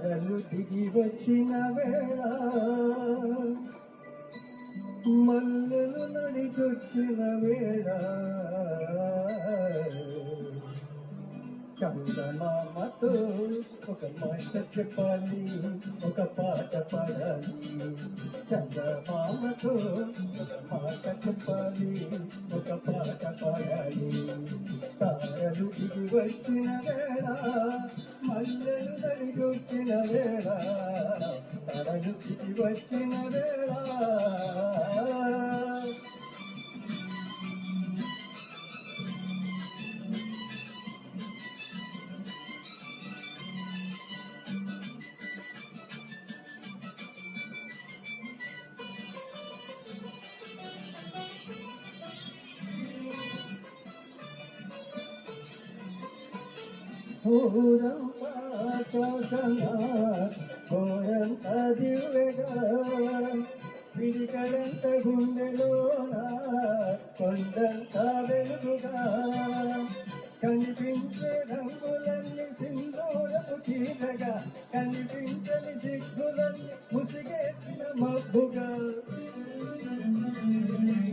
తారలు దిగి వచ్చిన వేళ మల్లెలు నడిచొచ్చిన వేళ చందమామతో ఒక మాట చెప్పాలి, ఒక పాట పాడాలి. చందమామతో ఒక మాట చెప్పాలి, ఒక పాట పాడాలి. తారలు దిగి వచ్చిన వేళ మల్లెలు నడిచొచ్చిన వేళ తారలు దిగి వచ్చిన వేళ ఘోరంత దివ్యగా పిడికడంత గుండెలోన కొండంత వెలుగుగా కనిపించే రంగులన్నీ సింధూరపు తీరగా కనిపించని సిగ్గులన్నీ ముసిగేసిన మబ్బుగా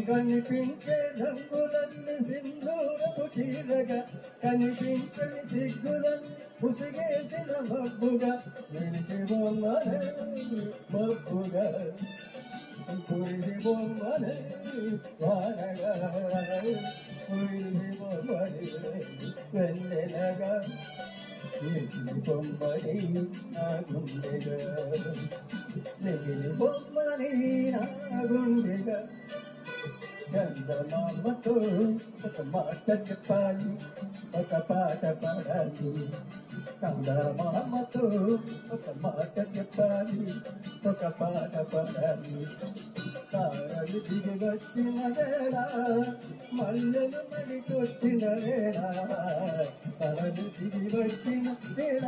కనిపించే రంగులన్నీ సింధూరపు తీరగా కనిపించని సిగ్గులన్నీ ముసిగేసిన మబ్బుగా నిలిచి బొమ్మనే మబ్బుగా కురిసి బొమ్మనే వానగా కురిసి బొమ్మని వెన్నెలగా నిగిలి బొమ్మని నా గుండెగా నిగిలి బొమ్మని నా గుండెగా చందమామతో ఒక మాట చెప్పాలి, ఒక పాట పాడాలి. చందమామతో ఒక మాట చెప్పాలి, ఒక పాట పాడాలి. తారలు దిగి వచ్చిన వేళ మల్లెలు నడిచొచ్చిన వేళ తారలు దిగి వచ్చిన వేళ